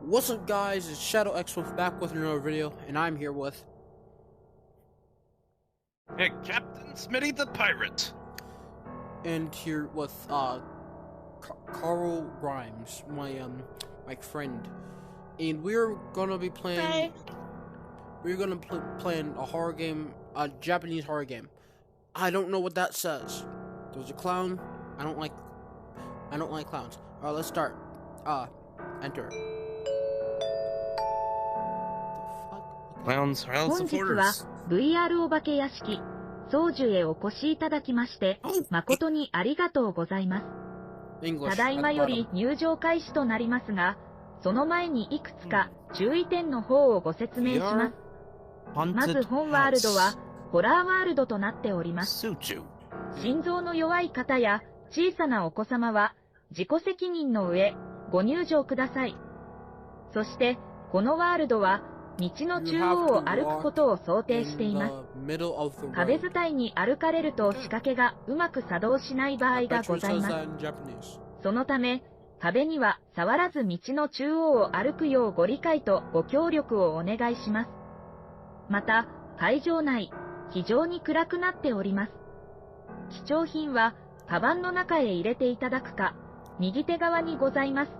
What's up, guys? It's Shadow X Wolf back with another video, and I'm here with Captain Smitty the Pirate. And here with Carl Grimes, my friend, and we're gonna be playing. Hi. We're gonna playing a horror game, a Japanese horror game. I don't know what that says. There's a clown. I don't like clowns. Alright, let's start. Enter. Clowns, House 本 of 日は Horrors. VR お化け屋敷宗樹へお越しいただきまして誠にありがとうございます。 English. ただいま at the より bottom. 入場開始となりますが、その前にいくつか注意点の方をご説明します。まず本ワールドはホラーワールドとなっております。心臓の弱い方や小さなお子様は自己責任の上ご入場ください。そしてこのワールドは道の中央を歩くことを想定しています。壁伝いに歩かれると仕掛けがうまく作動しない場合がございます。そのため、壁には触らず道の中央を歩くようご理解とご協力をお願いします。また、会場内、非常に暗くなっております。貴重品は、カバンの中へ入れていただくか、右手側にございます。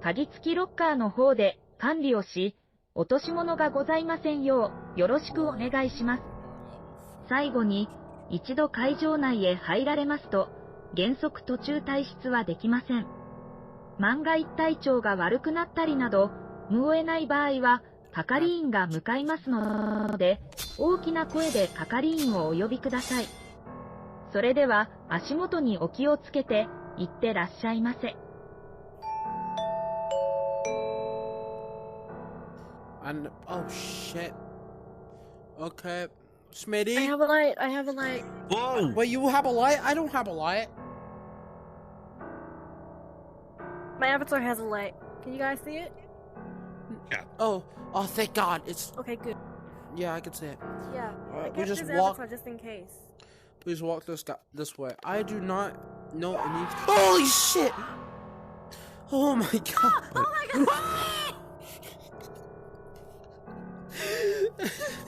鍵付きロッカーの方で管理をし、落とし物がございませんよう、よろしくお願いします。最後に、一度会場内へ入られますと、原則途中退出はできません。万が一体調が悪くなったりなど、無を得ない場合は、係員が向かいますので、大きな声で係員をお呼びください。それでは、足元にお気をつけて、行ってらっしゃいませ。And oh shit. Okay, Smitty. I have a light. I have a light. Whoa! Wait, you have a light? I don't have a light. My avatar has a light. Can you guys see it? Oh, thank God. It's Okay, good. yeah, I can see it. Yeah. Alright, I we kept just his walk. avatar just in case. Please walk this way. I do not know any. Holy shit! Oh my God! Oh my god!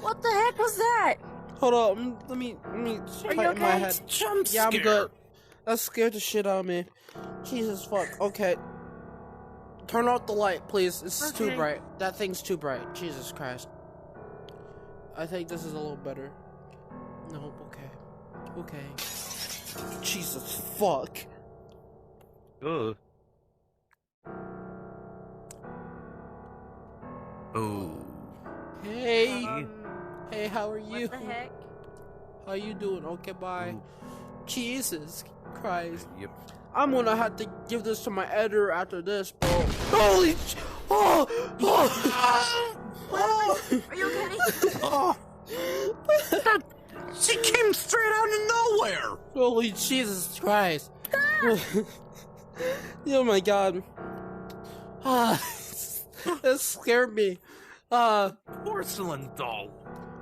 What the heck was that? Hold on, let me Are you tighten my okay? head. Jump Yeah, I'm scare. good. That scared the shit out of me. Jesus fuck. Okay. Turn off the light, please. It's too Okay. bright. That thing's too bright. Jesus Christ. I think this is a little better. No, okay. Okay. Jesus fuck. Ugh. Oh. Hey. Um, Hey, how are you? What the heck? How you doing? Okay, bye. Ooh. Jesus Christ. Yep. I'm gonna have to give this to my editor after this, bro. Holy sh- Oh! Oh! Oh! Are you okay? Oh! She came straight out of nowhere! Holy Jesus Christ. Oh my God. That scared me. Porcelain doll.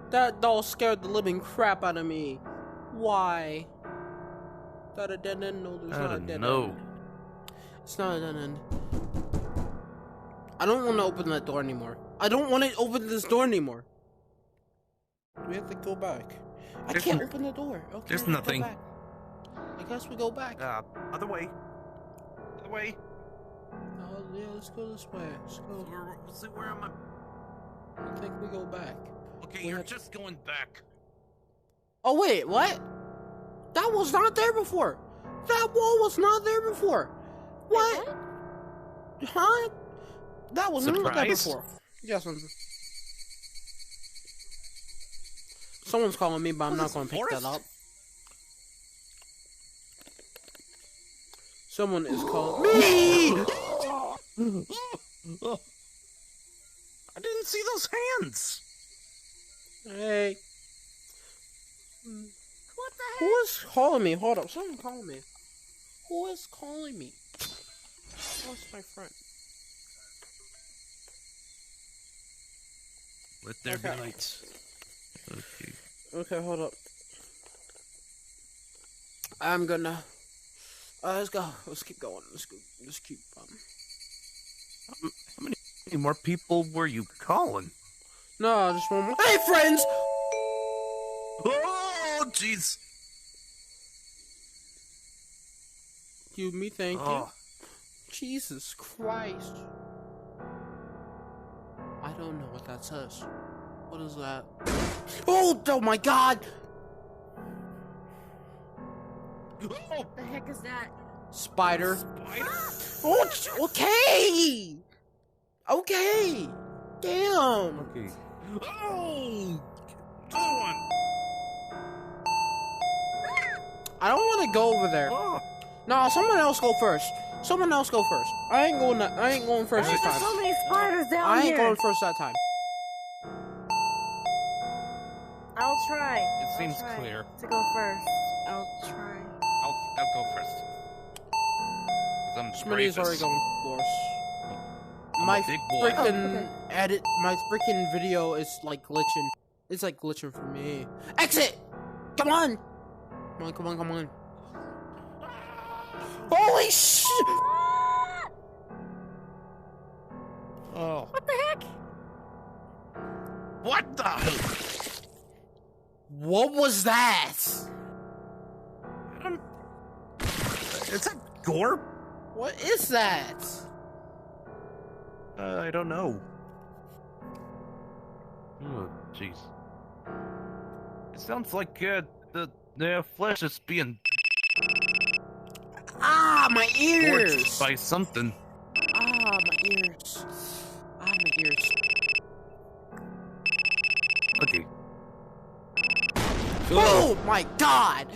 That doll scared the living crap out of me. Why? Is that a dead end? No, there's not a dead end. It's not a dead end. I don't want to open that door anymore. I don't want to open this door anymore. Do we have to go back? I There's can't n- open the door. Okay, there's let's go nothing. back. I guess we go back. Other way. Other way. Oh, yeah, let's go this way. Let's go. Where am I? I think we go back. Okay, We you're have- just going back. Oh, wait, what? That was not there before. That wall was not there before. What? Huh? That was not there Surprise? before. Yes, someone's calling me, but I'm Was not this going to pick that forest? up. Someone is calling me. I didn't see those hands. Hey, What the who heck? is calling me? Hold up, someone calling me. Who is calling me? What's my friend? Let there Okay. be lights. Okay. Okay, hold up. I'm gonna. Let's go. Let's keep going. Let's go. Let's keep. How many many more people were you calling? No, just one more. Hey, friends! Oh, jeez. Excuse me, thank you. Jesus Christ. I don't know what that says. What is that? Oh my God! What the heck is that? Spider. Spider? Oh, okay! Okay! Damn! Okay. Oh! Go on! I don't want to go over there. Oh. No, someone else go first. Someone else go first. I ain't going first this There's time. so many spiders down I ain't here. going first that time. I'll try. It seems I'll try clear. to go first. I'll try. I'll go first. 'Cause I'm the Smitty's already bravest. going first. I'm My a big boy. freaking my freaking video is like glitching. It's like glitching for me. Exit! Come on! Come on. Holy shit! Oh. What the heck? What the? What was that? Is that gore? What is that? I don't know. Oh, jeez. It sounds like the flesh is being Ah, my ears! gorged by something. Ah, my ears. Ah, my ears. Okay. Oh my God!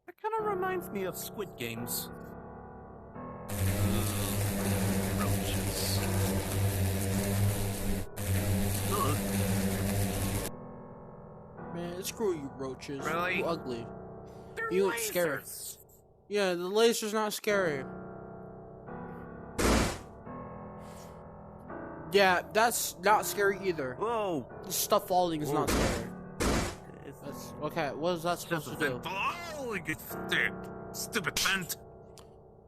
That kind of reminds me of Squid Games. Roaches. Man, screw you, roaches. Really? You ugly. They're You look scary. lasers. Yeah, the laser's not scary. Yeah, that's not scary either. Whoa! The stuff falling is not Whoa. scary. That's, okay, what is that supposed to do? Oh, you stupid vent!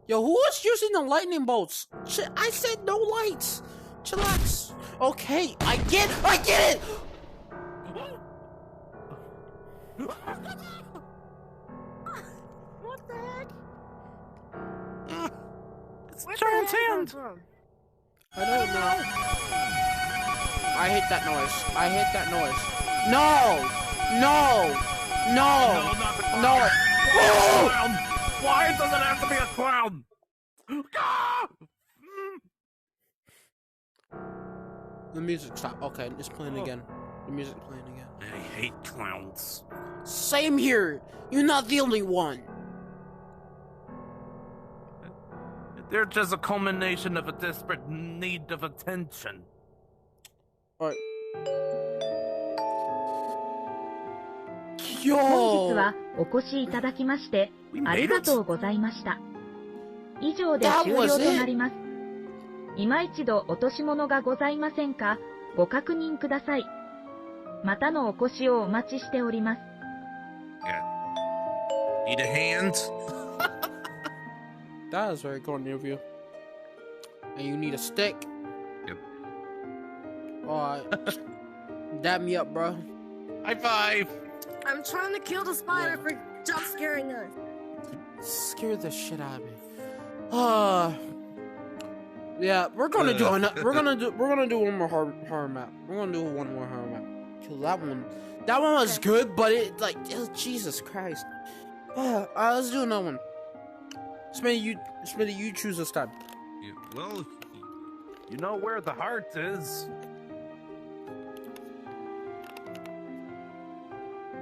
Yo, who was using the lightning bolts? I said no lights. Chillax. Okay, I get it. What the heck? It's Where'd Giant's the heck come hand! from? I don't know. I hate that noise. I hate that noise. No! No! No! not the clown! No! Oh! Clown! Why does it have to be a clown? Ah! The music stopped. Okay, it's playing again. The music's playing again. I hate clowns. Same here. You're not the only one. They're just a culmination of a desperate need of attention. Alright. 本日 Yo! はお越しいただきましてありがとうございました。以上で That 終 was 了 it. となります。今一度落とし物がございませんかご確認ください。またのお越しをお待ちしております。Need a hand? That is very cool of you. And you need a stick? Yep. Alright. Dab me up, bro. High five! I'm trying to kill the spider for jump scaring us. Scare the shit out of me. Yeah, we're gonna do one more horror map. We're gonna do one more horror map. Kill that one was good, but it Jesus Christ. Let's do another one. Smitty, you choose this time. Yeah, well, you know where the heart is.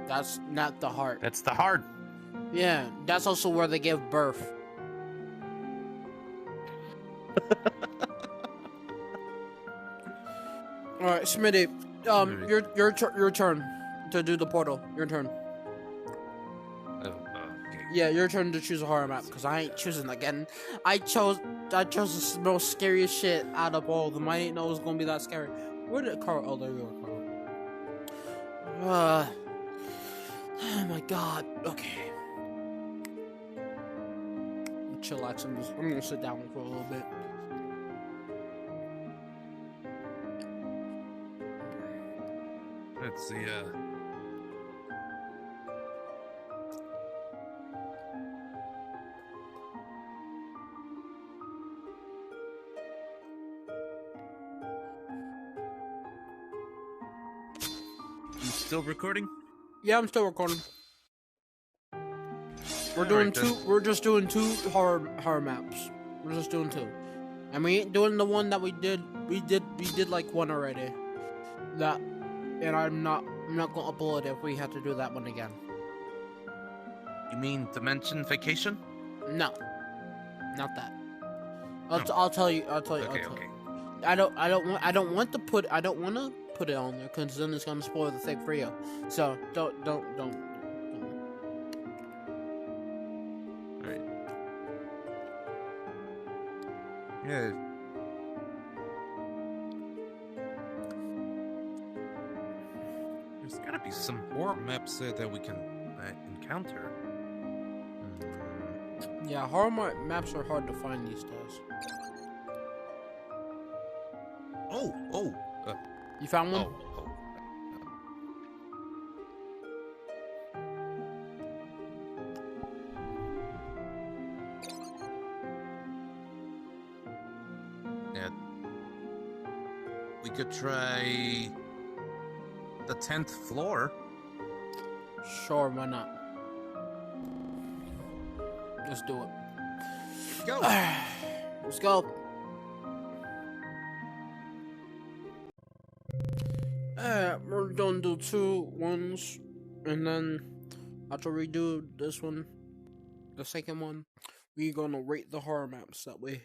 That's not the heart. That's the heart. Yeah, that's also where they give birth. Alright, Smitty, your turn to do the portal. Your turn. Okay. Yeah, your turn to choose a horror map, because I ain't choosing again. I chose the most scariest shit out of all of them. I didn't know it was gonna be that scary. Where did Carl? Oh, there you are, Carl. Oh my God. Okay. Chillax. I'm gonna sit down for a little bit. Let's see, You still recording? Yeah, I'm still recording. We're just doing two horror maps. We're just doing two, and we ain't doing the one that we did. We did like one already. That, and I'm not gonna upload it if we have to do that one again. You mean Dimension Vacation? No, not that. I'll tell you. Okay. I don't want to put it on there because then it's gonna spoil the thing for you. So don't. Alright. Yeah. There's gotta be some horror maps that we can encounter. Yeah, horror maps are hard to find these days. Oh. You found one? Yeah. We could try the 10th floor. Sure, why not? Let's do it. Go. Let's go. We're gonna do 2 ones, and then after we do this one, the second one, we're gonna rate the horror maps that we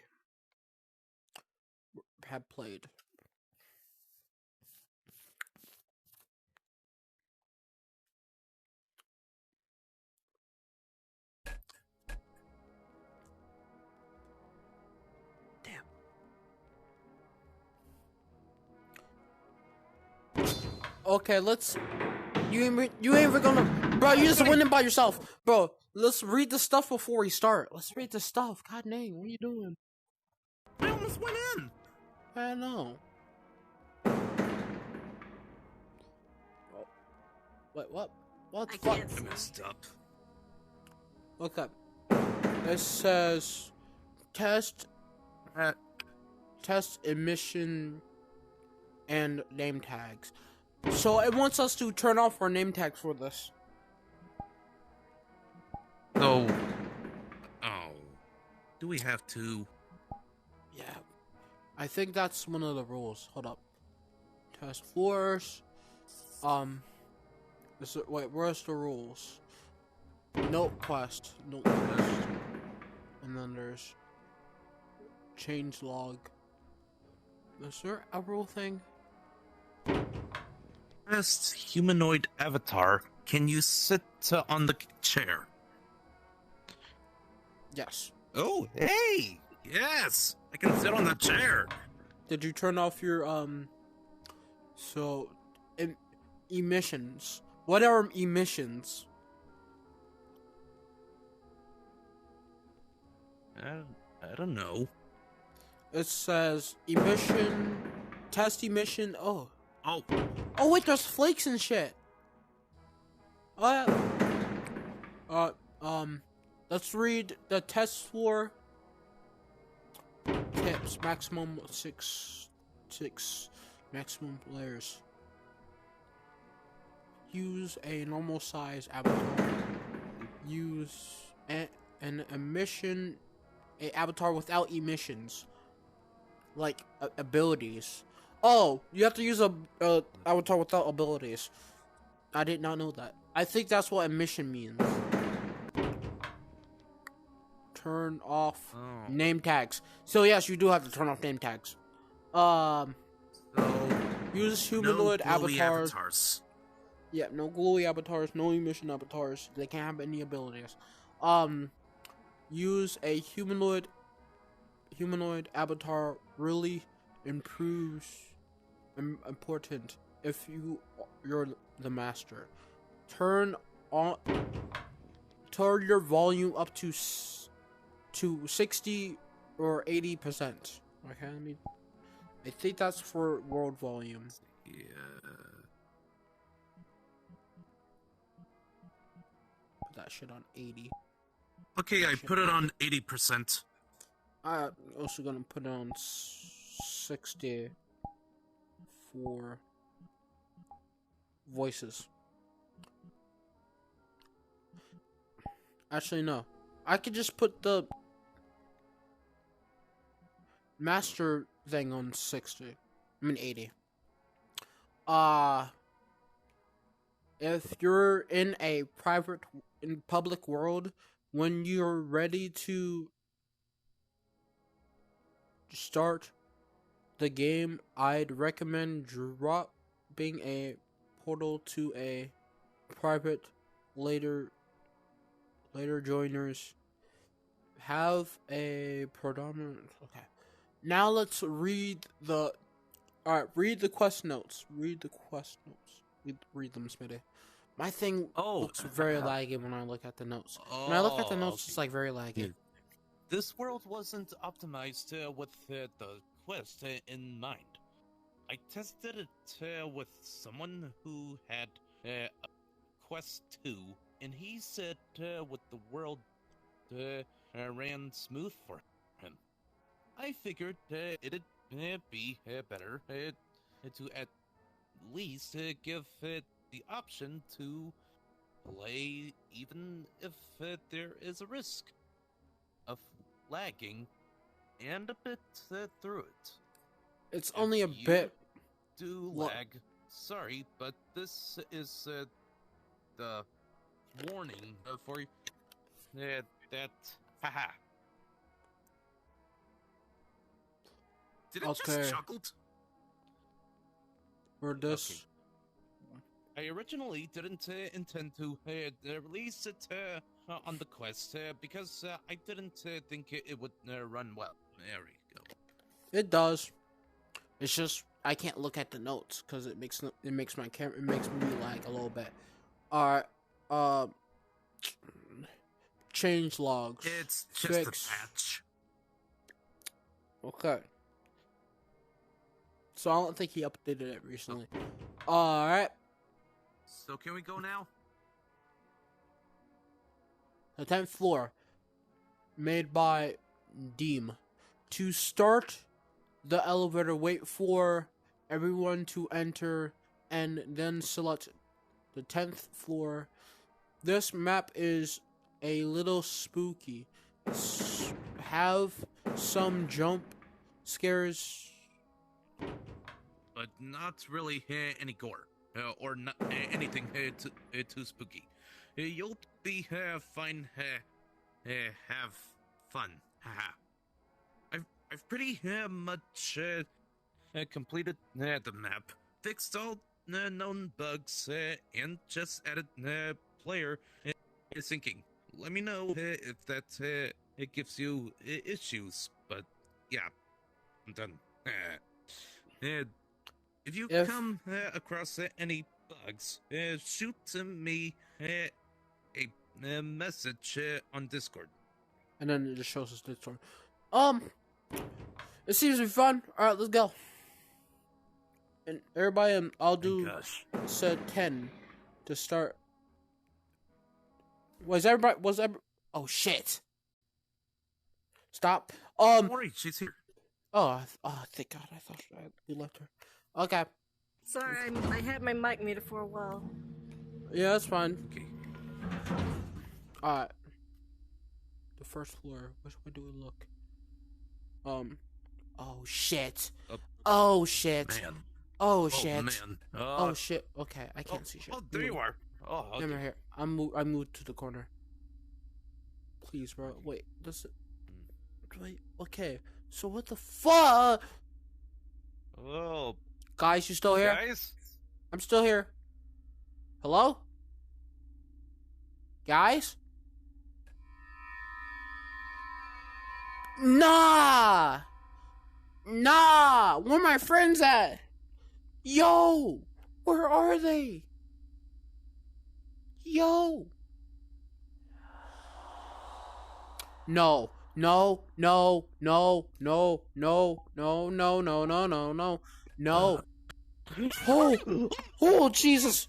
have played. Okay, let's. You ain't even gonna, bro. You just went in by yourself, bro. Let's read the stuff before we start. Let's read the stuff. God dang, what are you doing? I almost went in. I know. Wait, what? What the fuck? I messed up. Okay. It says test emission and name tags. So it wants us to turn off our name tags for this. So, do we have to? Yeah, I think that's one of the rules. Hold up. Test floors. Wait, where's the rules? Note quest. And then there's change log. Is there a rule thing? Best humanoid avatar. Can you sit on the chair? Yes. Oh, hey! Yes! I can sit on the chair! Did you turn off your, emissions? What are emissions? I don't know. It says emission, test emission, Oh, wait, there's flakes and shit! Oh, yeah. Let's read the test floor tips. Maximum six maximum players. Use a normal size avatar. Use an emission, a avatar without emissions, like abilities. Oh, you have to use a avatar without abilities. I did not know that. I think that's what emission means. Turn off name tags. So yes, you do have to turn off name tags. Use humanoid avatars. Yeah, no glowy avatars, no emission avatars. They can't have any abilities. Use a humanoid avatar really improves important if you're the master. Turn your volume up to 60 or 80%. Okay, I think that's for world volume. Yeah. that shit on 80. Okay, I put it on 80%. I'm also gonna put it on 60 for voices. Actually, no. I could just put the master thing on 60. I mean 80. If you're in a public world, when you're ready to start the game, I'd recommend dropping a portal to a private later joiners. Have a predominant. Okay. Now let's read the. Alright, read the quest notes. Read the quest notes. Read them, Smitty. My thing looks very laggy when I look at the notes. When I look at the notes, it's like very laggy. This world wasn't optimized with the quest in mind. I tested it with someone who had quest 2, and he said with the world ran smooth for him. I figured it'd be better to at least give it the option to play even if there is a risk of lagging and a bit through it. It's only a bit. Do lag. Sorry, but this is the warning for that. Haha. Did it just chuckled? Or this? Okay. I originally didn't intend to release it on the quest because I didn't think it would run well. There we go. It does. It's just I can't look at the notes because it makes me lag a little bit. Alright, change logs. It's just a patch. Okay. So I don't think he updated it recently. Alright. So can we go now? The 10th floor. Made by Deem. To start the elevator, wait for everyone to enter and then select the 10th floor. This map is a little spooky. Have some jump scares, but not really any gore or not anything too spooky. You'll be fine. Have fun. Haha. I've pretty much completed the map, fixed all known bugs, and just added player syncing. Let me know if that it gives you issues, but yeah, I'm done. If you come across any bugs, shoot me a message on Discord. And then it just shows us Discord. It seems to be fun. Alright, let's go. And everybody, I'll do set 10 to start. Oh shit. Stop. Don't worry, she's here. Oh, thank God, I thought we left her. Okay. Sorry, I had my mic muted for a while. Yeah, that's fine. Okay. Alright. The first floor. Which way do we look? Oh shit. Oh shit. Man. Oh shit. Man. Oh shit. Okay, I can't see shit. Oh, there you are. Oh, okay. Come here. I moved to the corner. Please, bro. Wait. Wait. Okay. So what the fuck? Oh. Guys, you still here? Guys? I'm still here. Hello? Guys? Nah! Where my friends at? Yo! Where are they? Yo! No. No. Oh, Jesus.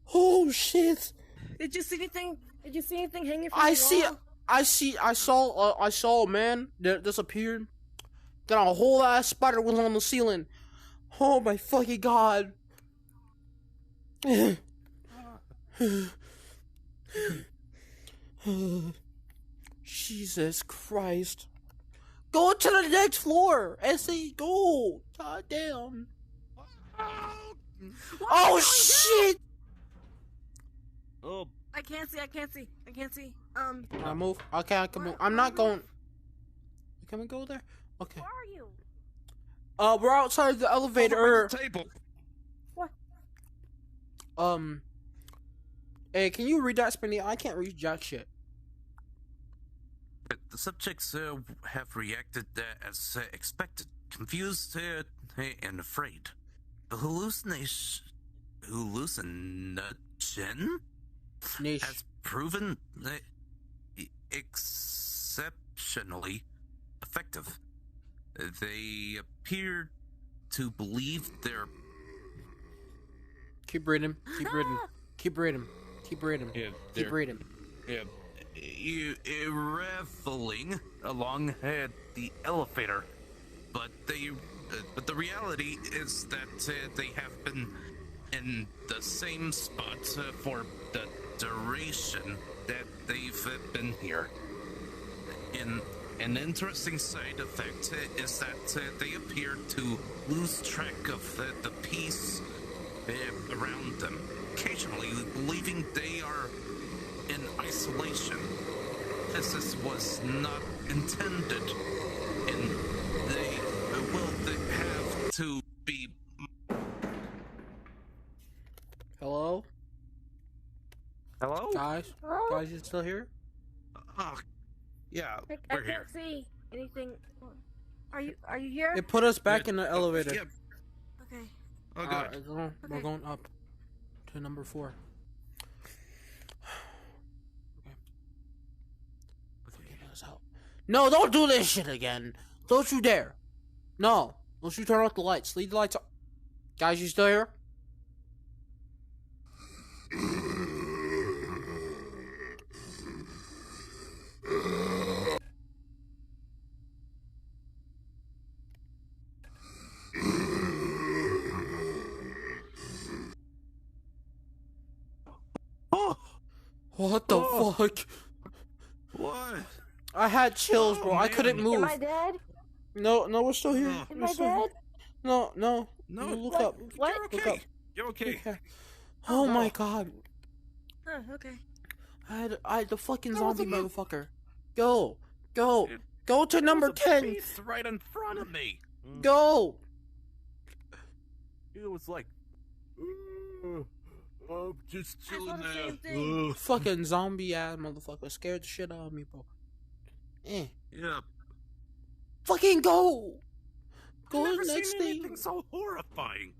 Oh shit! Did you see anything? Did you see anything hanging from I the see. wall? I saw a man that disappeared. Then a whole ass spider was on the ceiling. Oh my fucking god! Jesus Christ! Go to the next floor. Essie, go. God damn. Oh shit! Oh, I can't see. I can't see. I can't see. I move. Okay, I can move. I'm not going. Can we go there? Okay. Where are you? We're outside the elevator. Table. What? Hey, can you read that, Spinny? I can't read jack shit. The subjects have reacted as expected, confused and afraid. The hallucination Niche. has proven exceptionally effective. They appear to believe their... Keep reading. Keep reading. Keep reading. Keep reading. Yeah, Keep reading. Yeah, reveling along the elevator, but the reality is that they have been in the same spot for the duration that they've been here. An interesting side effect is that they appear to lose track of the peace around them, occasionally believing they are in isolation. This was not intended, and they have to be... Hello? Hello? Guys? Hello? Guys, you still here? Yeah, I we're here. can't see anything. Are you here? It put us back in the elevator. Yep. Okay. Oh, Alright, good. we're Okay. going up to number 4. Okay. Get us out. No, don't do this shit again. Don't you dare. No. Don't you turn off the lights. Leave the lights on. Guys, you still here? Oh, What the Oh. fuck? what? I had chills, bro. Oh, I couldn't man. move. Am I dead? No, we're still here. Oh. Am We're I still here. dead? No. No. You look What? up. What? You're Look okay. up. You're okay. Okay. Oh my Oh. god. Oh, okay. I had the fucking There was zombie a- motherfucker. Go. Go. It- Go to number There was a 10. beast right in front of me. Go. It was like, I'm just I saw chilling the there. same thing. Fucking zombie ass motherfucker. Scared the shit out of me, bro. Yeah. Fucking go. Go I've to never the next seen thing. anything so horrifying.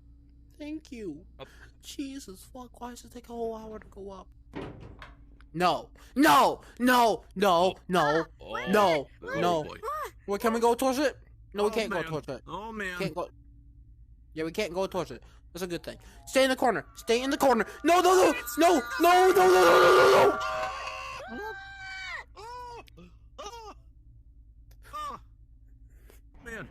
Thank you. Oh. Jesus fuck. Why does it take a whole hour to go up? No. No. No. No. No. Oh, No. oh No. boy. Where can we go towards it? No, we Oh, can't go man. towards it. Oh man. Can't go. Yeah, we can't go towards it. That's a good thing. Stay in the corner. Stay in the corner. No, no, no, no, no, no, no, no, no, no. Oh, oh, oh. Man.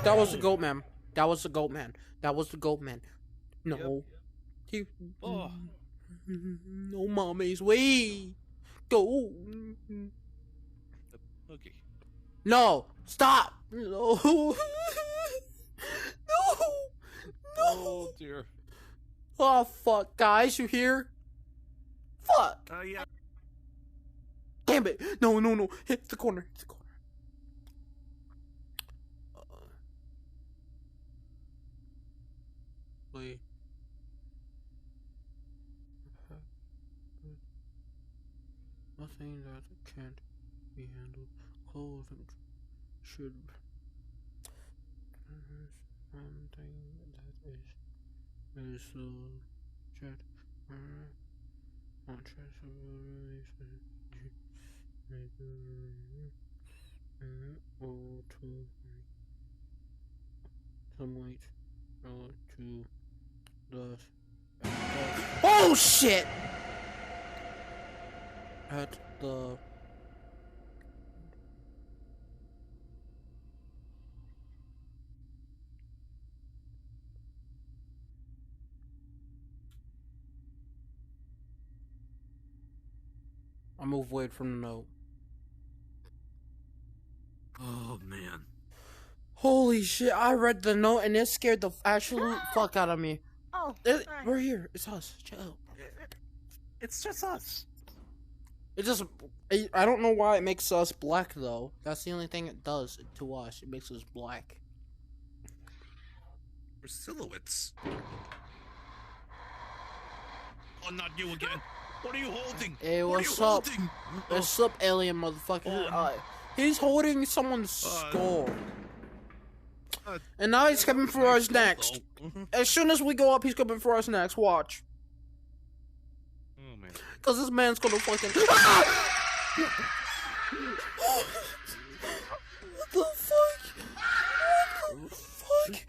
That was the goat man. That was the goat man. That was the goat man. No. He- Oh. No, mommies. Wait. Go. Okay. No. Stop. No. No. No. Oh dear. Oh, fuck. Guys, you here? Fuck. Yeah. Damn it. No, no, no. Hit the corner. Hit the corner. Wait. Nothing that can't be handled. Clothes and should. Something that is subject. Or to some weight to Oh shit! At the I move away from the note. Oh man. Holy shit, I read the note and it scared the absolute fuck out of me. Oh, We're here. It's us. Chill. It's just us. It just... I don't know why it makes us black, though. That's the only thing it does to us. It makes us black. We're silhouettes. Oh, not you again. What are you holding? Hey, What are what's you up? holding? What's up, alien motherfucker? He's holding someone's skull. And now he's coming for us next. As soon as we go up, he's coming for us next. Watch. Oh man. Cause this man's gonna fucking... What the fuck? What the fuck?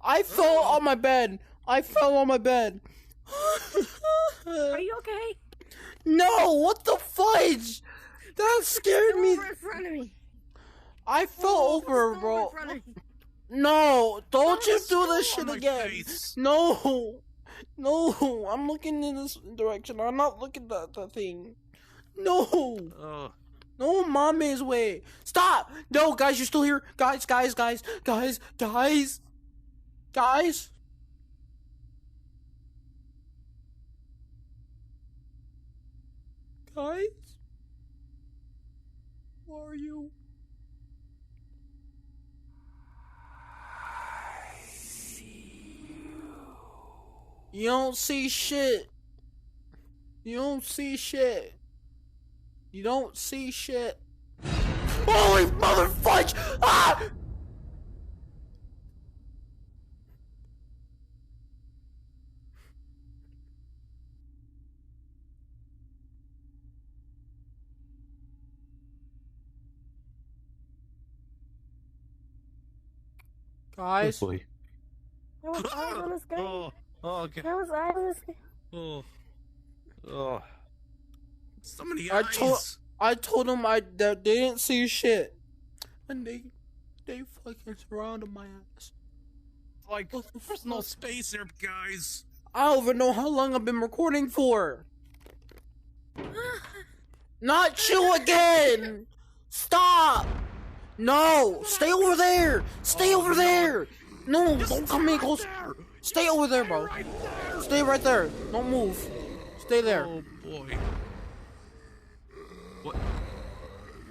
I fell on my bed. I fell on my bed. are you okay? No, what the fudge? That scared me. Over in front of me. I fell over, Over bro. in front of me. No, don't you do this skull shit on my again. face. No. No, I'm looking in this direction. I'm not looking at that thing. No. Oh. No, mommy's way. Stop. No, guys, you're still here. Guys. Guys. Where are you? You don't see shit. You don't see shit. You don't see shit. Holy mother fudge! Ah! Guys, Oh boy. There was eyes on this guy. Oh. Oh. Okay. There was eyes on this guy. Oh. Oh. So many I eyes. told them that they didn't see shit, and they fucking surrounded my ass. Like, What the there's no fuck? space here, guys. I don't even know how long I've been recording for. Not you again! Stop! No! Stay over there! Stay over there! No, don't come in close. Stay over there, bro. Stay right there. Don't move. Stay there. Oh boy. What?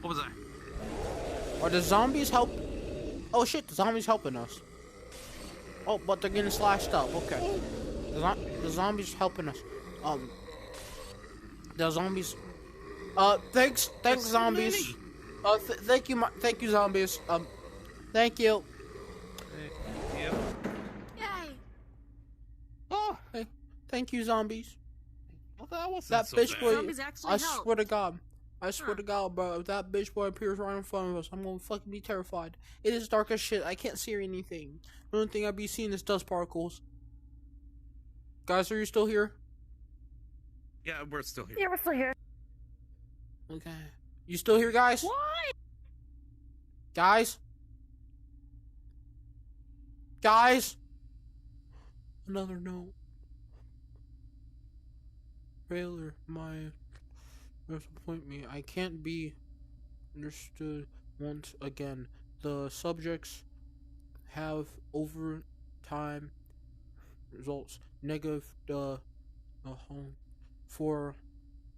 What was that? Are the zombies help? Oh shit, the zombies helping us. Oh, but they're getting slashed up. Okay. The zombies helping us. The zombies. Thanks, zombies. Thank you, zombies. Thank you. Yep. Yay! Oh. Thank you, zombies. Well, that wasn't That so bitch bad. boy. Zombies actually I help. swear to God. I swear to God, bro. If that bitch boy appears right in front of us, I'm gonna fucking be terrified. It is dark as shit. I can't see anything. The only thing I be seeing is dust particles. Guys, are you still here? Yeah, we're still here. Yeah, we're still here. Okay. You still here, guys? Why? Guys? Guys? Another note. Trailer, my disappoint me. I can't be understood once again. The subjects have over time results negative for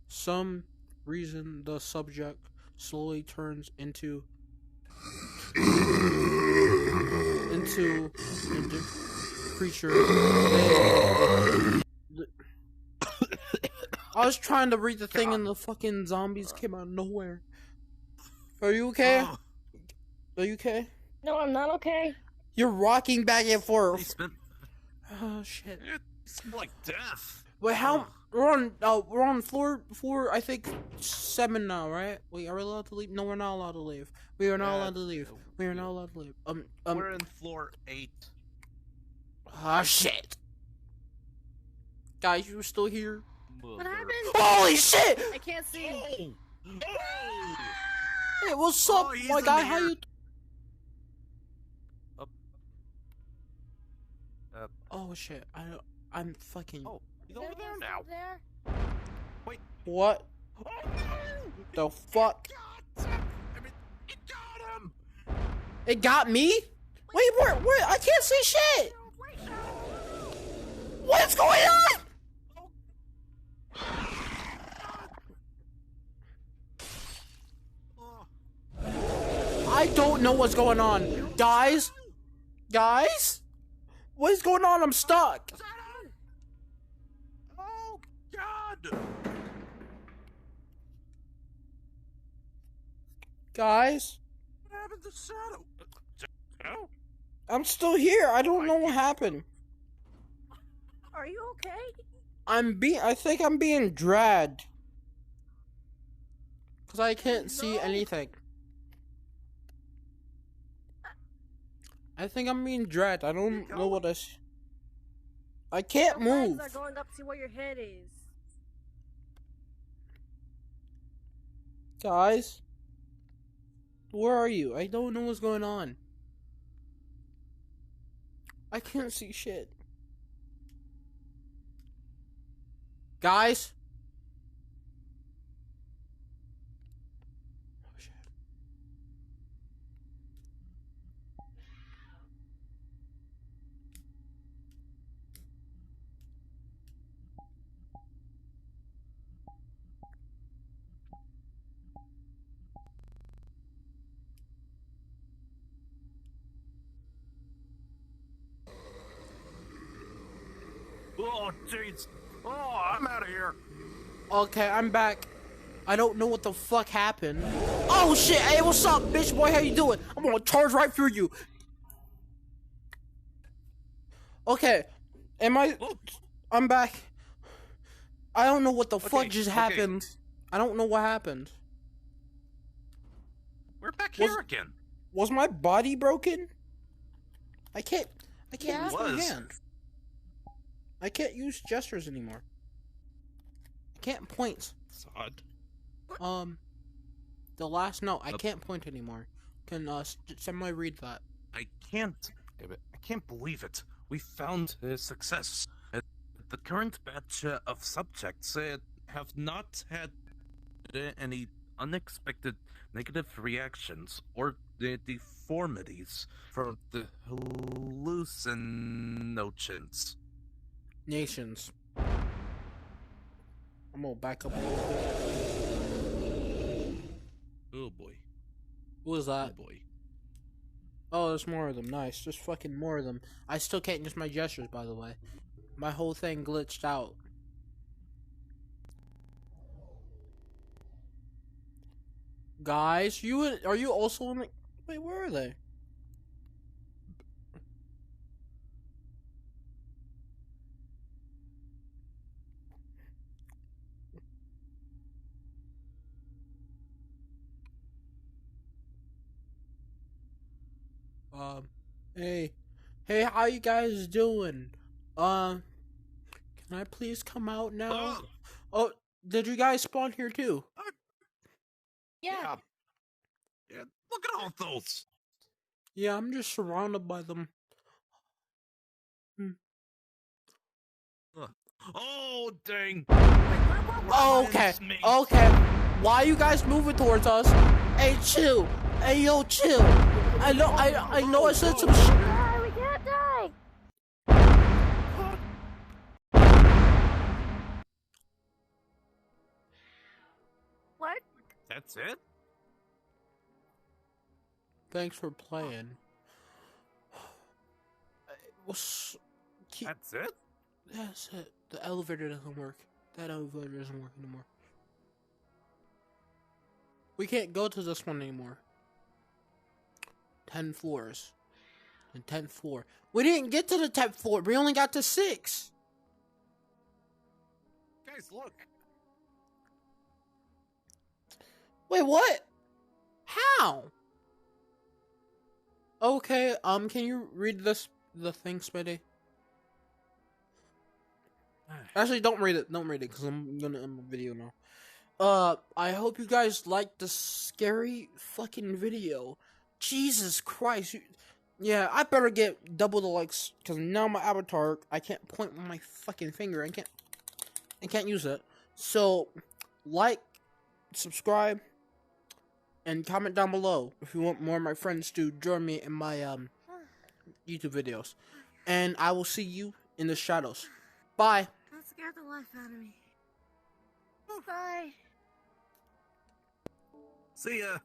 some reason the subject slowly turns into creature. I was trying to read the thing and the fucking zombies came out of nowhere. Are you okay? Oh, Are you okay? No, I'm not okay. You're rocking back and they forth. spent. Oh shit. It's like death. Wait, how? We're on floor I think 7 now, right? Wait, are we allowed to leave? No, we're not allowed to leave. We are not allowed to leave. We are not allowed to leave. We're in floor 8. Ah, shit. Guys, you still here? What happened? Holy shit! I can't see. Oh! Hey, what's up, he's my in guy? the How air. you? Oh shit! I'm fucking. Oh, he's over There there was now. up there. What the fuck? It got him! It got me? Wait, where? I can't see shit. What's going on? I don't know what's going on, guys. Guys, what is going on? I'm stuck. Oh, God! Guys, What happened to Shadow? Shadow? I'm still here. I don't know what happened. Are you okay? I think I'm being dragged. Cause I can't see anything. I think I'm being dragged. I don't know what I can't Your legs move. are going up to where your head is. Guys, where are you? I don't know what's going on. I can't see shit. Guys? Oh, shit. Oh, jeez. Oh, I'm out of here. Okay, I'm back. I don't know what the fuck happened. Oh shit! Hey, what's up, bitch boy? How you doing? I'm gonna charge right through you. Okay, I'm back. I don't know what the fuck just happened. I don't know what happened. We're back here again. Was my body broken? I can't Yeah. use my Was. hand. I can't use gestures anymore. I can't point. It's odd. The last note. I can't point anymore. Can somebody read that? I can't believe it. We found success. The current batch of subjects have not had any unexpected negative reactions or deformities from the hallucinogens. Nations. I'm gonna back up a little bit. Oh boy. Who was Oh that? boy. Oh, there's more of them. Nice. Just fucking more of them. I still can't use my gestures, by the way. My whole thing glitched out. Guys, are you also in the... Wait, where are they? Hey, how you guys doing? Can I please come out now? Oh, did you guys spawn here too? Yeah. Yeah, look at all those. Yeah, I'm just surrounded by them. Oh, dang. Okay, okay. Why are you guys moving towards us? Hey, chill. Hey, yo, chill. I know I said some shit. Die, we can't die. What? That's it? Thanks for playing. That's it? That's it. The elevator doesn't work. That elevator doesn't work anymore. We can't go to this one anymore. 10 floors. And 10th floor. We didn't get to the 10th floor. We only got to 6. Guys, look. Wait, what? How? Okay, can you read the thing, Smitty? Actually, don't read it. Don't read it, because I'm gonna end my video now. I hope you guys liked the scary fucking video. Jesus Christ. Yeah, I better get double the likes, because now my avatar, I can't point with my fucking finger. I can't use it. So, like, subscribe, and comment down below if you want more of my friends to join me in my, YouTube videos. And I will see you in the shadows. Bye. That scared the life out of me. Bye. See ya.